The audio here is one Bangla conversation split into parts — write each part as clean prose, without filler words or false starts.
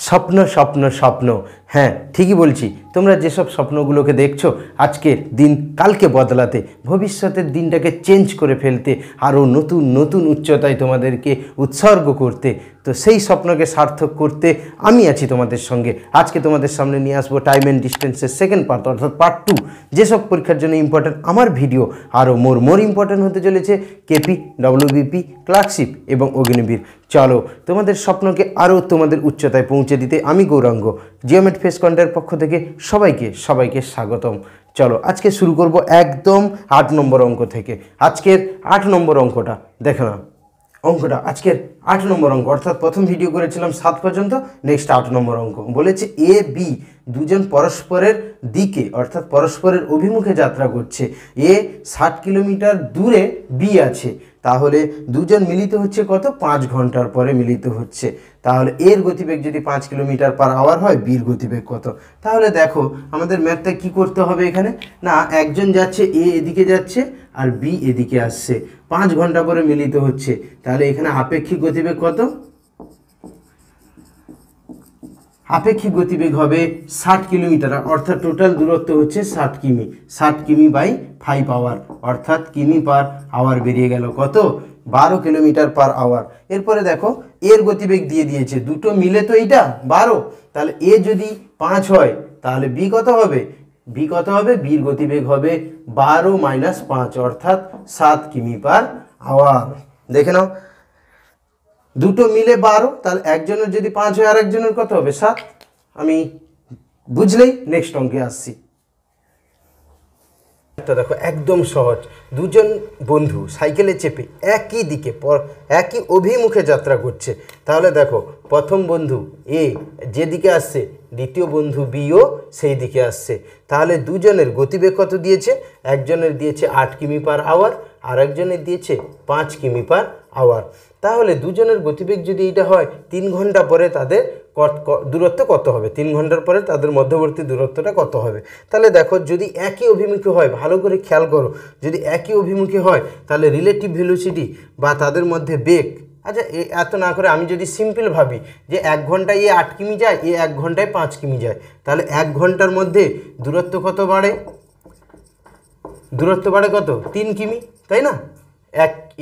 স্বপ্ন স্বপ্ন স্বপ্ন, হ্যাঁ ঠিকই বলছি। তোমরা যেসব স্বপ্নগুলোকে দেখছো আজকের দিন কালকে বদলাতে, ভবিষ্যতের দিনটাকে চেঞ্জ করে ফেলতে, আরও নতুন নতুন উচ্চতায় তোমাদেরকে উৎসর্গ করতে, তো সেই স্বপ্নকে সার্থক করতে আমি আছি তোমাদের সঙ্গে। আজকে তোমাদের সামনে নিয়ে আসবো টাইম অ্যান্ড ডিস্টেন্সের সেকেন্ড পার্ট, অর্থাৎ পার্ট 2। যেসব পরীক্ষার জন্য ইম্পর্টেন্ট আমার ভিডিও, আরও মোর ইম্পর্টেন্ট হতে চলেছে কেপি, ডব্লিউবিপি, ক্লার্কশিপ এবং অগ্নিবীর। চলো তোমাদের স্বপ্নকে আরও তোমাদের উচ্চতায় পৌঁছে দিতে আমি গৌরাঙ্গ জিওমেট ফেস কন্টেন্টের পক্ষ থেকে সবাইকে স্বাগতম। চলো আজকে শুরু করব একদম 8 নম্বর অঙ্ক থেকে। আজকের 8 নম্বর অঙ্কটা দেখো না, অঙ্কটা আজকের 8 নম্বর অঙ্ক, অর্থাৎ প্রথম ভিডিও করেছিলাম 7 পর্যন্ত, নেক্সট 8 নম্বর অঙ্ক। বলেছে এ বি দুজন পরস্পরের দিকে অর্থাৎ পরস্পরের অভিমুখে যাত্রা করছে। এ 60 কিলোমিটার দূরে বি আছে, তাহলে দুজন মিলিত হচ্ছে কত? 5 ঘন্টার পরে মিলিত হচ্ছে। তাহলে এর গতিবেগ যদি 5 কিলোমিটার পার আওয়ার হয়, বির গতিবেগ কত? তাহলে দেখো আমাদের ম্যাথটা কি করতে হবে এখানে, না একজন যাচ্ছে এ এদিকে যাচ্ছে আর বি এদিকে আসছে, 5 ঘন্টা পরে মিলিত হচ্ছে। তাহলে এখানে আপেক্ষিক গতিবেগ কত? আপেক্ষিক গতিবেগ হবে 60 কিলোমিটার, অর্থাৎ টোটাল দূরত্ব হচ্ছে 60 কিমি। 60 কিমি বাই 5 আওয়ার, অর্থাৎ কিমি পার আওয়ার বেরিয়ে গেল কত? 12 কিলোমিটার পার আওয়ার। এরপরে দেখো এর গতিবেগ দিয়ে দিয়েছে, দুটো মিলে তো এইটা 12, তাহলে এ যদি 5 হয় তাহলে বি কত হবে? বি কত হবে? বির গতিবেগ হবে 12 - 5, অর্থাৎ 7 কিমি পার আওয়ার। দেখে নাও দুটো মিলে 12, তাহলে একজনের যদি 5 হয় আর একজনের কত হবে? 7। আমি বুঝলেই নেক্সট অঙ্কে আসছি। তো দেখো একদম সহজ, দুজন বন্ধু সাইকেলে চেপে একই দিকে একই অভিমুখে যাত্রা করছে। তাহলে দেখো প্রথম বন্ধু এ যেদিকে আসছে, দ্বিতীয় বন্ধু বিও সেই দিকে আসছে। তাহলে দুজনের গতিবেগ কত দিয়েছে? একজনের দিয়েছে 8 কিমি পার আওয়ার, আর একজনের দিয়েছে 5 কিমি পার আওয়ার। তাহলে দুজনের গতিবেগ যদি এটা হয়, 3 ঘন্টা পরে তাদের দূরত্ব কত হবে? 3 ঘন্টার পরে তাদের মধ্যবর্তী দূরত্বটা কত হবে? তাহলে দেখো যদি একই অভিমুখী হয়, ভালো করে খেয়াল করো, যদি একই অভিমুখী হয় তাহলে রিলেটিভ ভেলোসিটি বা তাদের মধ্যে বেগ, আচ্ছা এত না করে আমি যদি সিম্পল ভাবি যে 1 ঘন্টায় এ 8 কিমি যায়, এ 1 ঘন্টায় 5 কিমি যায়, তাহলে 1 ঘন্টার মধ্যে দূরত্ব কত বাড়ে? দূরত্ব বাড়ে কত? 3 কিমি, তাই না?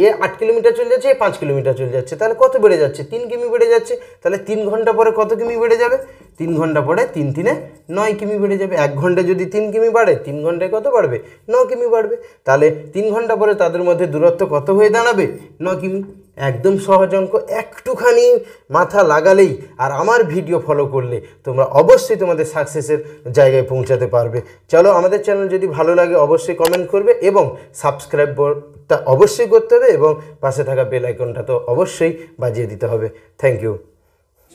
এ 8 কিলোমিটার চলে যাচ্ছে, এ 5 কিলোমিটার চলে যাচ্ছে, তাহলে কত বেড়ে যাচ্ছে? 3 কিমি বেড়ে যাচ্ছে। তাহলে 3 ঘন্টা পরে কত কিমি বেড়ে যাবে? 3 ঘন্টা পরে 3 × 3 = 9 কিমি বেড়ে যাবে। 1 ঘন্টায় যদি 3 কিমি বাড়ে, 3 ঘন্টায় কত বাড়বে? 9 কিমি বাড়বে। তাহলে 3 ঘন্টা পরে তাদের মধ্যে দূরত্ব কত হয়ে দাঁড়াবে? 9 কিমি। একদম সহজ অঙ্ক, একটুখানি মাথা লাগালেই আর আমার ভিডিও ফলো করলে তোমরা অবশ্যই তোমাদের সাকসেসের জায়গায় পৌঁছাতে পারবে। চলো আমাদের চ্যানেল যদি ভালো লাগে অবশ্যই কমেন্ট করবে এবং সাবস্ক্রাইবটা অবশ্যই করতে হবে এবং পাশে থাকা বেল আইকনটা তো অবশ্যই বাজিয়ে দিতে হবে। Thank you.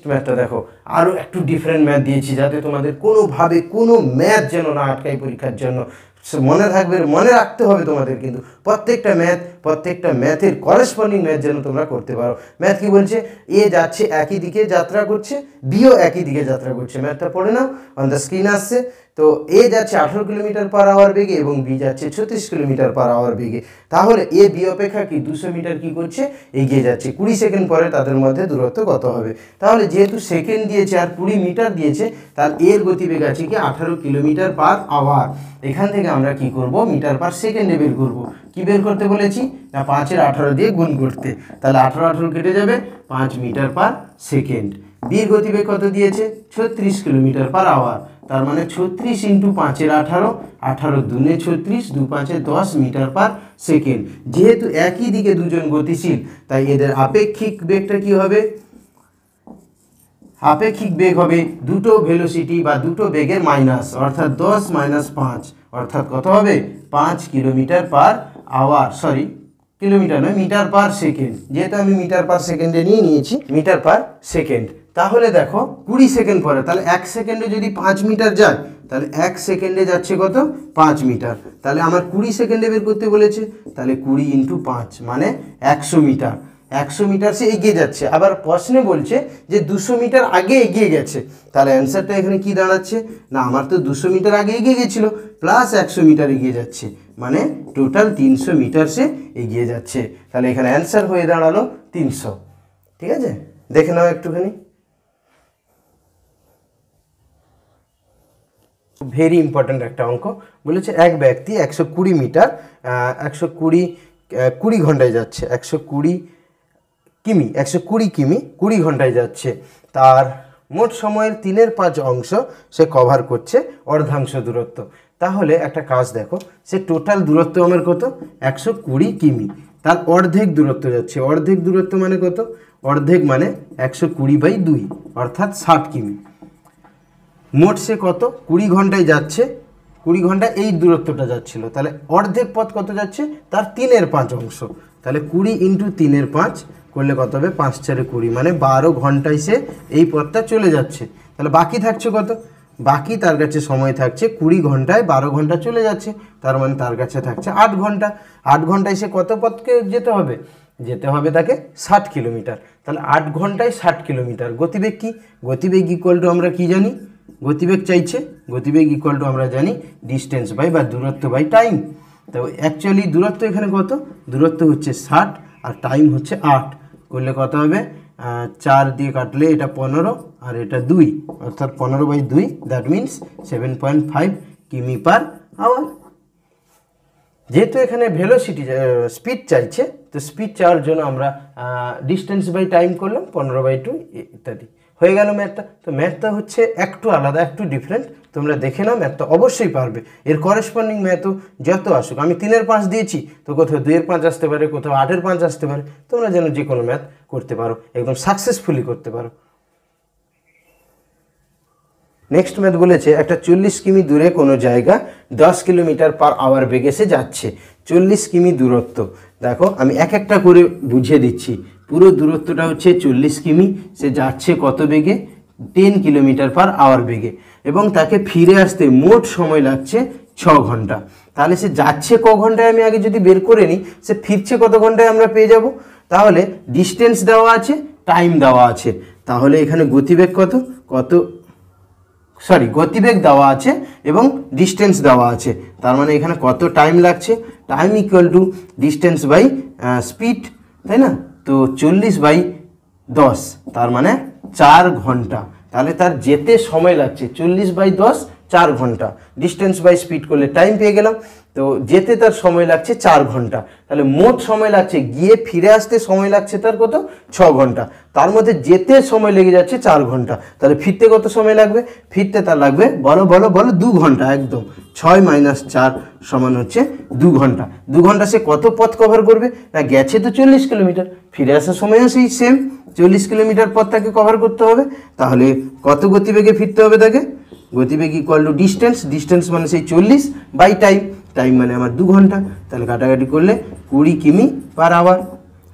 ম্যাথটা দেখো আরও একটু ডিফারেন্ট ম্যাথ দিয়েছি, যাতে তোমাদের কোনোভাবে কোনো ম্যাথ যেন না আটকায় পরীক্ষার জন্য। মনে থাকবে, মনে রাখতে হবে তোমাদের, কিন্তু প্রত্যেকটা ম্যাথের করেসপন্ডিং ম্যাথ যেন তোমরা করতে পারো। ম্যাথ কি বলছে? এ যাচ্ছে একই দিকে যাত্রা করছে, বিও একই দিকে যাত্রা করছে। ম্যাথটা পড়ে নাও, অন দ্য স্ক্রিন আসছে। তো এ যাচ্ছে 18 কিলোমিটার পার আওয়ার বেগে এবং বি যাচ্ছে 36 কিলোমিটার পার আওয়ার বেগে। তাহলে এ বি অপেক্ষা কি 200 মিটার কি করছে? এগিয়ে যাচ্ছে। 20 সেকেন্ড পরে তাদের মধ্যে দূরত্ব কত হবে? তাহলে যেহেতু সেকেন্ড দিয়েছে আর 20 মিটার দিয়েছে, তার এর গতিবেগ আছে কি 18 কিলোমিটার পার আওয়ার। এখান থেকে আমরা কি করব? মিটার পার সেকেন্ডে বের করব। কি বের করতে বলেছি? না 5 × 18 দিয়ে গুণ করতে। তাহলে 18 কেটে যাবে, 5 মিটার পার সেকেন্ড। বির গতিবেগ কত দিয়েছে? 36 কিলোমিটার পার আওয়ার। তার মানে 36 × 5 × 18, 18 × 2 = 36, 2 × 5 = 10 মিটার পার সেকেন্ড। যেহেতু একই দিকে দুজন গতিশীল, তাই এদের আপেক্ষিক বেগটা কি হবে? আপেক্ষিক বেগ হবে দুটো ভেলোসিটি বা দুটো বেগের মাইনাস, অর্থাৎ 10 - 5, অর্থাৎ কত হবে? 5 kilometre per hour, sorry kilometre নয়, মিটার পার সেকেন্ড। যেহেতু আমি মিটার পার সেকেন্ডে নিয়েছি, মিটার পার সেকেন্ড। তাহলে দেখো 20 সেকেন্ড পরে, তাহলে 1 সেকেন্ডে যদি 5 মিটার যায়, তাহলে 1 সেকেন্ডে যাচ্ছে কত? 5 মিটার। তাহলে আমার 20 সেকেন্ডে বের করতে বলেছে, তাহলে 20 × 5 মানে 100 মিটার। 100 মিটার সে এগিয়ে যাচ্ছে। আবার প্রশ্নে বলছে যে 200 মিটার আগে এগিয়ে গেছে, তাহলে অ্যান্সারটা এখানে কি দাঁড়াচ্ছে? না আমার তো 200 মিটার আগে এগিয়ে গেছিল, প্লাস 100 মিটার এগিয়ে যাচ্ছে, মানে টোটাল 300 মিটার সে এগিয়ে যাচ্ছে। তাহলে এখানে অ্যান্সার হয়ে দাঁড়ালো 300। ঠিক আছে, দেখে নাও একটুখানি। ভেরি ইম্পর্ট্যান্ট একটা অঙ্ক বলেছে, এক ব্যক্তি 120 মিটার 120 ঘন্টায় যাচ্ছে, 120 কিমি 20 ঘন্টায় যাচ্ছে, তার মোট সময়ের 3/5 অংশ সে কভার করছে অর্ধাংশ দূরত্ব। তাহলে একটা কাজ দেখো, সে টোটাল দূরত্ব আমার কত, 120 কিমি, তার অর্ধেক দূরত্ব যাচ্ছে। অর্ধেক দূরত্ব মানে কত, অর্ধেক মানে 120/2 অর্থাৎ 60 কিমি। মোট সে কত 20 ঘন্টায় যাচ্ছে, 20 ঘন্টায় এই দূরত্বটা যাচ্ছিল, তাহলে অর্ধেক পথ কত যাচ্ছে, তার 3/5 অংশ। তাহলে 20 × 3/5 করলে কত হবে, 5 × 4 = 20, মানে 12 ঘন্টায় সে এই পথটা চলে যাচ্ছে। তাহলে বাকি থাকছে কত, বাকি তার কাছে সময় থাকছে 20 ঘন্টায় 12 ঘন্টা চলে যাচ্ছে, তার মানে তার কাছে থাকছে 8 ঘন্টা। 8 ঘন্টায় সে কত পথকে যেতে হবে, যেতে হবে তাকে 60 কিলোমিটার। তাহলে 8 ঘন্টায় 60 কিলোমিটার। গতিবেগ কি, গতিবেগ ইকুয়াল টু আমরা কি জানি, গতিবেগ চাইছে, গতিবেগ ইকুয়াল টু আমরা জানি ডিস্টেন্স বাই বা দূরত্ব বাই টাইম। তো অ্যাকচুয়ালি দূরত্ব এখানে কত, দূরত্ব হচ্ছে 60 আর টাইম হচ্ছে 8, করলে কত হবে, 4 দিয়ে কাটলে এটা 15 আর এটা 2, অর্থাৎ 15/2, দ্যাট মিনস 7.5 কিমি পার আওয়ার। যেহেতু এখানে ভেলোসিটি স্পিড চাইছে, তো স্পিড চাওয়ার জন্য আমরা ডিস্টেন্স বাই টাইম করলাম 15/2 ইত্যাদি, হয়ে গেল ম্যাথটা। তো ম্যাথটা হচ্ছে একটু আলাদা, একটু ডিফারেন্ট, তোমরা দেখে নাও, ম্যাথটা অবশ্যই পারবে। এর করেসপন্ডিং ম্যাথও যত আসুক, আমি 3/5 দিয়েছি, তো কোথাও 2/5 আসতে পারে, কোথাও 8/5 আসতে পারে, তোমরা যেন যে কোনো ম্যাথ করতে পারো, একদম সাকসেসফুলি করতে পারো। নেক্সট ম্যাথ বলেছে, একটা 40 কিমি দূরে কোনো জায়গা 10 কিলোমিটার পার আওয়ার বেগে সে যাচ্ছে। 40 কিমি দূরত্ব, দেখো আমি এক একটা করে বুঝিয়ে দিচ্ছি। পুরো দূরত্বটা হচ্ছে 40 কিমি, সে যাচ্ছে কত বেগে, 10 কিলোমিটার পার আওয়ার বেগে, এবং তাকে ফিরে আসতে মোট সময় লাগছে 6 ঘন্টা। তাহলে সে যাচ্ছে ক ঘন্টায় আমি আগে যদি বের করে নিই, সে ফিরছে কত ঘন্টায় আমরা পেয়ে যাব। তাহলে ডিস্টেন্স দেওয়া আছে, টাইম দেওয়া আছে, তাহলে এখানে গতিবেগ গতিবেগ দেওয়া আছে এবং ডিস্টেন্স দেওয়া আছে, তার মানে এখানে কত টাইম লাগছে, time equal to distance by speed, তাই না। তো 40/10, তার মানে 4 ঘন্টা। তাহলে তার যেতে সময় লাগছে 40/10, 4 ঘন্টা। ডিস্টেন্স বাই স্পিড করলে টাইম পেয়ে গেলাম, তো যেতে তার সময় লাগছে 4 ঘন্টা। তাহলে মোট সময় লাগছে, গিয়ে ফিরে আসতে সময় লাগছে তার কত, 6 ঘন্টা। তার মধ্যে যেতে সময় লেগে যাচ্ছে 4 ঘন্টা, তাহলে ফিরতে কত সময় লাগবে, ফিরতে তার লাগবে বলো 2 ঘন্টা। একদম 6 - 4 সমান হচ্ছে 2 ঘন্টা। 2 ঘন্টা সে কত পথ কভার করবে, না গেছে তো 40 কিলোমিটার, ফিরে আসার সময়ও সেই সেম 40 কিলোমিটার পথ তাকে কভার করতে হবে। তাহলে কত গতিবেগে ফিরতে হবে তাকে, গতিবেগ ইকুয়াল টু ডিস্টেন্স মানে সেই 40 বাই টাইম, টাইম মানে আমার 2 ঘন্টা। তাহলে কাটাকাটি করলে 20 কিমি পার আওয়ার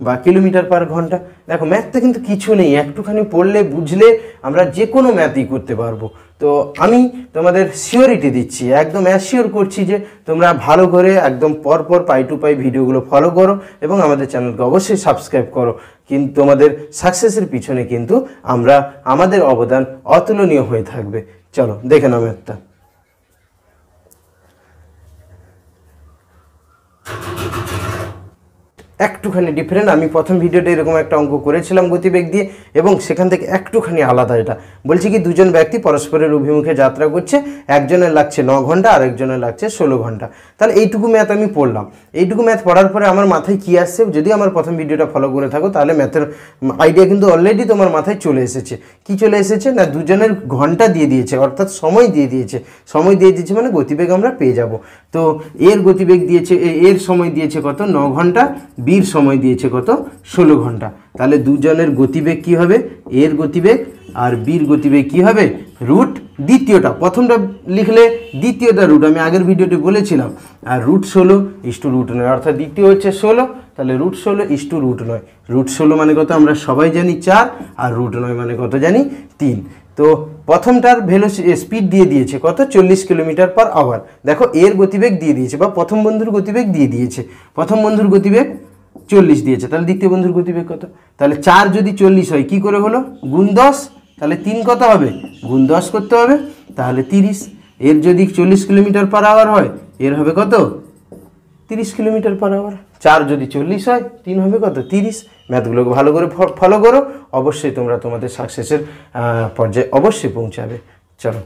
বা কিলোমিটার পার ঘন্টা। দেখো ম্যাথটা কিন্তু কিছু নেই, একটুখানি পড়লে বুঝলে আমরা যে কোনো ম্যাথই করতে পারবো। তো আমি তোমাদের সিওরিটি দিচ্ছি, একদম অ্যাসিওর করছি যে তোমরা ভালো করে একদম পরপর পাই টু পাই ভিডিওগুলো ফলো করো এবং আমাদের চ্যানেলকে অবশ্যই সাবস্ক্রাইব করো। কিন্তু তোমাদের সাকসেসের পিছনে কিন্তু আমাদের অবদান অতুলনীয় হয়ে থাকবে। চলো দেখে নাও ম্যাথটা। একটুখানি ডিফারেন্ট, আমি প্রথম ভিডিওতে এরকম একটা অঙ্ক করেছিলাম গতিবেগ দিয়ে, এবং সেখান থেকে একটুখানি আলাদা। এটা বলছি কি, দুজন ব্যক্তি পরস্পরের অভিমুখে যাত্রা করছে, একজনের লাগছে 9 ঘন্টা আর একজনের লাগছে 16 ঘন্টা। তাহলে এইটুকু ম্যাথ আমি পড়লাম। এইটুকু ম্যাথ পড়ার পরে আমার মাথায় কী আসছে, যদি আমার প্রথম ভিডিওটা ফলো করে থাকো তাহলে ম্যাথের আইডিয়া কিন্তু অলরেডি তোমার মাথায় চলে এসেছে। কি চলে এসেছে, না দুজনের ঘন্টা দিয়ে দিয়েছে, অর্থাৎ সময় দিয়ে দিয়েছে। সময় দিয়ে দিয়েছে মানে গতিবেগ আমরা পেয়ে যাব। তো এর গতিবেগ দিয়েছে, এর সময় দিয়েছে কত, 9 ঘন্টা, বির সময় দিয়েছে কত, 16 ঘন্টা। তাহলে দুজনের গতিবেগ কি হবে, এর গতিবেগ আর বির গতিবেগ কি হবে, রুট দ্বিতীয়টা, প্রথমটা লিখলে দ্বিতীয়টা রুট, আমি আগের ভিডিওতে বলেছিলাম। আর √16 অর্থাৎ দ্বিতীয় হচ্ছে 16, তাহলে √16 √9 মানে কত আমরা সবাই জানি 4, আর √9 মানে কত জানি 3। তো প্রথমটার স্পিড দিয়ে দিয়েছে কত, 40 কিলোমিটার পার আওয়ার। দেখো এর গতিবেগ দিয়ে দিয়েছে, বা প্রথম বন্ধুর গতিবেগ দিয়ে দিয়েছে। প্রথম বন্ধুর গতিবেগ 40 দিয়েছে, তাহলে দ্বিতীয় বন্ধুর গতিবেগ কত, তাহলে 4 যদি 40 হয় কী করে হলো, গুণ 10, তাহলে 3 কত হবে, গুণ 10 করতে হবে, তাহলে 30। এর যদি 40 কিলোমিটার পার আওয়ার হয়, এর হবে কত, 30 কিলোমিটার পার আওয়ার। 4 যদি 40 হয়, 3 হবে কত, 30। ম্যাথগুলোকে ভালো করে ফলো করো, অবশ্যই তোমরা তোমাদের সাকসেসের পর্যায়ে অবশ্যই পৌঁছাবে। চলো।